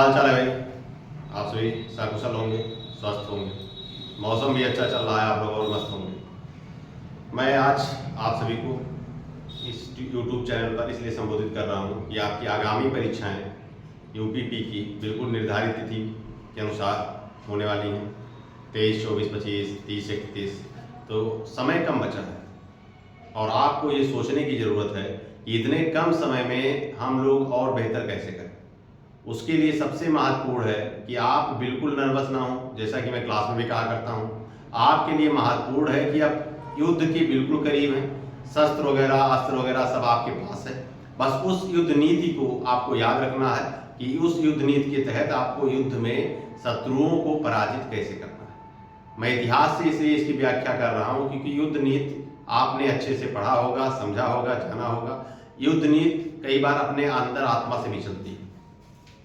हाल चाल है भाई? आप सभी सकुशल होंगे, स्वस्थ होंगे, मौसम भी अच्छा चल रहा है, आप लोग और मस्त होंगे। मैं आज आप सभी को इस YouTube चैनल पर इसलिए संबोधित कर रहा हूँ कि आपकी आगामी परीक्षाएं यूपीपी की बिल्कुल निर्धारित तिथि के अनुसार होने वाली हैं, 23, 24, 25, 30, 31। तो समय कम बचा है और आपको ये सोचने की ज़रूरत है कि इतने कम समय में हम लोग और बेहतर कैसे करें। उसके लिए सबसे महत्वपूर्ण है कि आप बिल्कुल नर्वस ना हो, जैसा कि मैं क्लास में भी कहा करता हूँ। आपके लिए महत्वपूर्ण है कि आप युद्ध के बिल्कुल करीब हैं, शस्त्र वगैरह अस्त्र वगैरह सब आपके पास है। बस उस युद्ध नीति को आपको याद रखना है कि उस युद्ध नीति के तहत आपको युद्ध में शत्रुओं को पराजित कैसे करना है। मैं इतिहास से इसलिए इसकी व्याख्या कर रहा हूँ क्योंकि युद्ध नीति आपने अच्छे से पढ़ा होगा, समझा होगा, जाना होगा। युद्ध नीति कई बार अपने अंतर आत्मा से भी चलती है।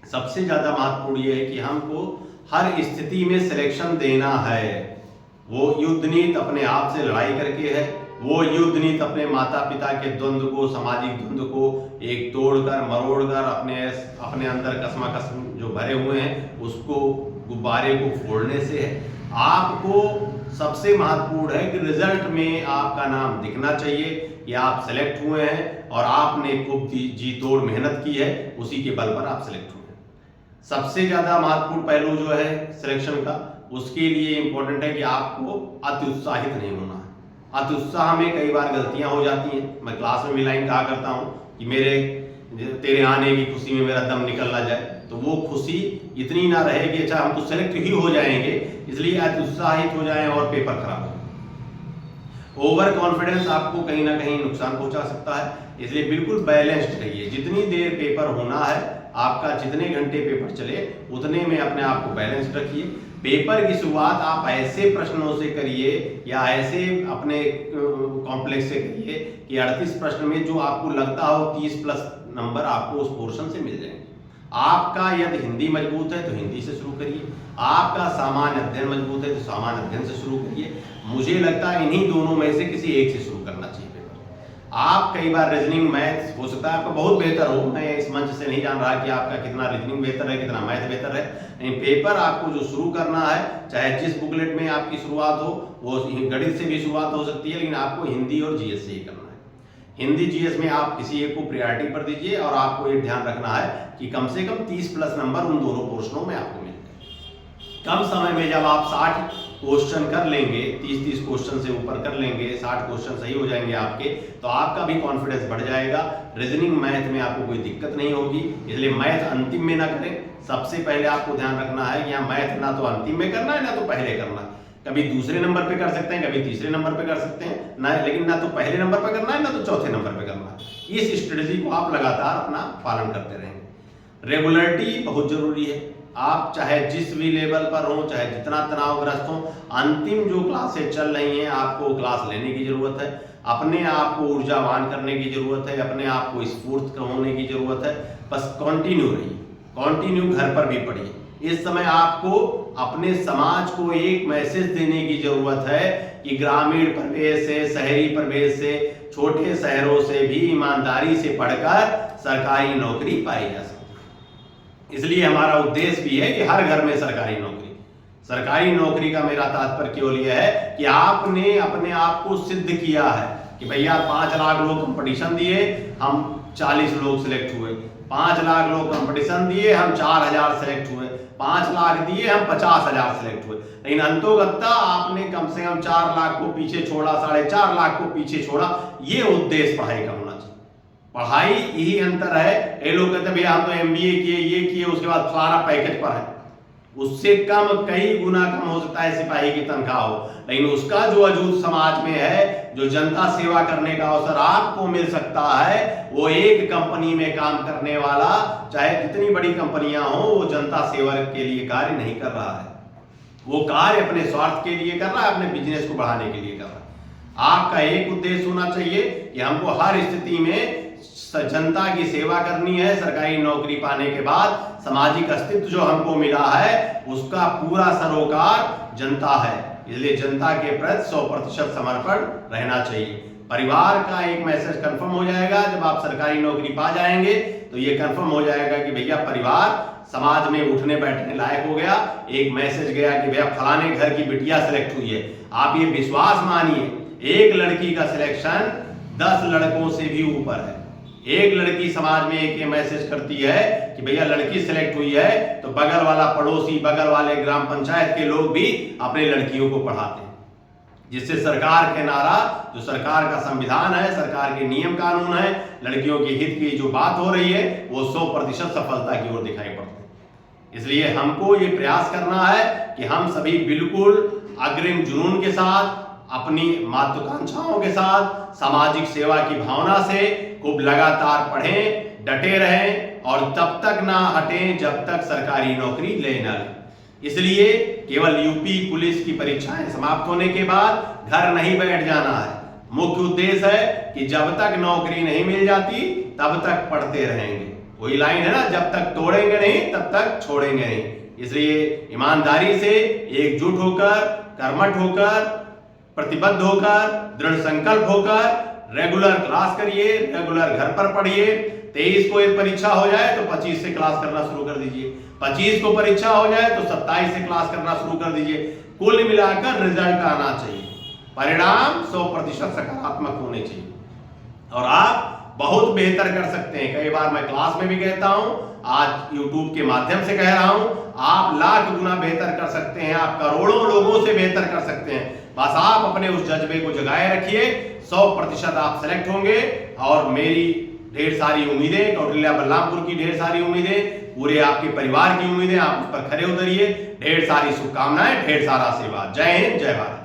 सबसे ज़्यादा महत्वपूर्ण ये है कि हमको हर स्थिति में सिलेक्शन देना है। वो युद्ध नीति अपने आप से लड़ाई करके है, वो युद्ध नीति अपने माता पिता के द्वंद्व को, सामाजिक द्वंद्व को एक तोड़कर मरोड़कर अपने अंदर कसमाकस जो भरे हुए हैं उसको गुब्बारे को फोड़ने से है। आपको सबसे महत्वपूर्ण है कि रिजल्ट में आपका नाम दिखना चाहिए कि आप सेलेक्ट हुए हैं और आपने खूब जी तोड़ मेहनत की है, उसी के बल पर आप सेलेक्ट हुए हैं। सबसे ज्यादा महत्वपूर्ण पहलू जो है सिलेक्शन का, उसके लिए इंपॉर्टेंट है कि आपको अति उत्साहित नहीं होना है। अति उत्साह में कई बार गलतियां हो जाती हैं। मैं क्लास में भी लाइन कहा करता हूं कि तेरे आने की खुशी में मेरा दम निकल ना जाए। तो वो खुशी इतनी ना रहे कि अच्छा हम तो सेलेक्ट ही हो जाएंगे, इसलिए अति उत्साहित हो जाएं और पेपर खराब हो। ओवर कॉन्फिडेंस आपको कहीं ना कहीं नुकसान पहुंचा सकता है, इसलिए बिल्कुल बैलेंस्ड रहिए। जितनी देर पेपर होना है, आपका जितने घंटे पेपर चले उतने में अपने आप को बैलेंस्ड रखिए। पेपर की शुरुआत आप ऐसे प्रश्नों से करिए या ऐसे अपने कॉम्प्लेक्स से करिए कि 38 प्रश्न में जो आपको लगता हो 30+ नंबर आपको उस पोर्शन से मिल जाएंगे। आपका यदि हिंदी मजबूत है तो हिंदी से शुरू करिए, आपका सामान्य अध्ययन मजबूत है तो सामान्य अध्ययन से शुरू करिए। मुझे लगता है इन्हीं दोनों में से किसी एक से शुरू करना चाहिए पेपर। आप कई बार रीजनिंग मैथ हो सकता है आपका बहुत बेहतर हो, मैं इस मंच से नहीं जान रहा कि आपका कितना रीजनिंग बेहतर है, कितना मैथ बेहतर है। लेकिन पेपर आपको जो शुरू करना है, चाहे जिस बुकलेट में आपकी शुरुआत हो, वो गणित से भी शुरुआत हो सकती है, लेकिन आपको हिंदी और जीएस से ही करना है। हिंदी जीएस में आप किसी एक को प्रायोरिटी पर दीजिए और आपको ये ध्यान रखना है कि कम से कम 30+ नंबर उन दोनों पोर्शनों में आपको मिल जाए। कम समय में जब आप 60 क्वेश्चन कर लेंगे, 30 क्वेश्चन से ऊपर कर लेंगे, 60 क्वेश्चन सही हो जाएंगे आपके, तो आपका भी कॉन्फिडेंस बढ़ जाएगा। रीजनिंग मैथ में आपको कोई दिक्कत नहीं होगी, इसलिए मैथ अंतिम में ना करें। सबसे पहले आपको ध्यान रखना है कि यहाँ मैथ ना तो अंतिम में करना है ना तो पहले करना है। कभी दूसरे नंबर पे कर सकते हैं, कभी तीसरे नंबर पे कर सकते हैं ना, लेकिन ना तो पहले नंबर पे करना है ना तो चौथे नंबर पे करना है। इस स्ट्रेटजी को आप लगातार अपना पालन करते रहेंगे। रेगुलरिटी बहुत जरूरी है। आप चाहे जिस भी लेवल पर हो, चाहे जितना तनावग्रस्त हो, अंतिम जो क्लासेस चल रही हैं आपको क्लास लेने की जरूरत है। अपने आप को ऊर्जावान करने की जरूरत है, अपने आप को स्फूर्त होने की जरूरत है। बस कंटिन्यू रहिए, कंटिन्यू घर पर भी पढ़िए। इस समय आपको अपने समाज को एक मैसेज देने की जरूरत है कि ग्रामीण परिवेश से, शहरी परिवेश से, छोटे शहरों से भी ईमानदारी से पढ़कर सरकारी नौकरी पाई जा सकती है। इसलिए हमारा उद्देश्य भी है कि हर घर में सरकारी नौकरी। सरकारी नौकरी का मेरा तात्पर्य केवल यह है कि आपने अपने आप को सिद्ध किया है कि भैया 5 लाख लोग कंपटीशन दिए, हम 40 लोग सिलेक्ट हुए। 5 लाख लोग कंपटीशन दिए, हम 4000 सेलेक्ट हुए। 5 लाख दिए, हम 50,000 सेलेक्ट हुए। लेकिन अंतोगत्ता आपने कम से कम 4 लाख को पीछे छोड़ा, 4.5 लाख को पीछे छोड़ा। ये उद्देश्य पढ़ाई का होना चाहिए। पढ़ाई यही अंतर है। ये लोग कहते हैं भैया हम तो MBA किए, ये किए, उसके बाद फलाना पैकेज पर है। उससे कम कई गुना कम हो सकता है सिपाही की तनख्वाह हो, लेकिन उसका जो वजूद समाज में है, जो जनता सेवा करने का अवसर आपको मिल सकता है, वो एक कंपनी में काम करने वाला, चाहे जितनी बड़ी कंपनियां हो, वो जनता सेवा के लिए कार्य नहीं कर रहा है। वो कार्य अपने स्वार्थ के लिए कर रहा है, अपने बिजनेस को बढ़ाने के लिए कर रहा है। आपका एक उद्देश्य होना चाहिए कि हमको हर स्थिति में जनता की सेवा करनी है। सरकारी नौकरी पाने के बाद सामाजिक अस्तित्व जो हमको मिला है, उसका पूरा सरोकार जनता है, इसलिए जनता के प्रति 100% समर्पण रहना चाहिए। परिवार का एक मैसेज कंफर्म हो जाएगा जब आप सरकारी नौकरी पा जाएंगे, तो ये कंफर्म हो जाएगा कि भैया परिवार समाज में उठने बैठने लायक हो गया। एक मैसेज गया कि भैया फलाने घर की बिटिया सेलेक्ट हुई है। आप ये विश्वास मानिए, एक लड़की का सिलेक्शन 10 लड़कों से भी ऊपर है। एक लड़की समाज में एक मैसेज करती है कि भैया लड़की सेलेक्ट हुई है, तो बगल वाला पड़ोसी, बगल वाले ग्राम पंचायत के लोग भी अपने लड़कियों को पढ़ाते हैं, जिससे सरकार के नारा, जो सरकार का संविधान है, सरकार के नियम कानून है, लड़कियों के हित की जो बात हो रही है वो 100% सफलता की ओर दिखाई पड़ती है। इसलिए हमको ये प्रयास करना है कि हम सभी बिल्कुल अग्रिम जुनून के साथ, अपनी महत्वाकांक्षाओं के साथ, सामाजिक सेवा की भावना से खूब लगातार पढ़ें, डटे रहें और तब तक ना हटें जब तक सरकारी नौकरी ले न लें। इसलिए केवल यूपी पुलिस की परीक्षाएं समाप्त होने के बाद घर नहीं बैठ जाना है। मुख्य उद्देश्य है कि जब तक नौकरी नहीं मिल जाती तब तक पढ़ते रहेंगे। वही लाइन है ना, जब तक तोड़ेंगे नहीं तब तक छोड़ेंगे नहीं। इसलिए ईमानदारी से, एकजुट होकर, कर्मठ होकर, प्रतिबद्ध होकर, दृढ़ संकल्प होकर रेगुलर क्लास करिए, रेगुलर घर पर पढ़िए। 23 को एक परीक्षा हो जाए तो 25 से क्लास करना शुरू कर दीजिए, 25 को परीक्षा हो जाए तो 27 से क्लास करना शुरू कर दीजिए। कुल मिलाकर रिजल्ट आना चाहिए, परिणाम 100% सकारात्मक होने चाहिए और आप बहुत बेहतर कर सकते हैं। कई बार मैं क्लास में भी कहता हूं, आज यूट्यूब के माध्यम से कह रहा हूं, आप लाख गुना बेहतर कर सकते हैं, आप करोड़ों लोगों से बेहतर कर सकते हैं। बस आप अपने उस जज्बे को जगाए रखिए, 100% आप सेलेक्ट होंगे। और मेरी ढेर सारी उम्मीदें, कौटिल्य बलरामपुर की ढेर सारी उम्मीदें, पूरे आपके परिवार की उम्मीदें, आप उस पर खरे उतरिए। ढेर सारी शुभकामनाएं, ढेर सारा आशीर्वाद। जय हिंद, जय भारत।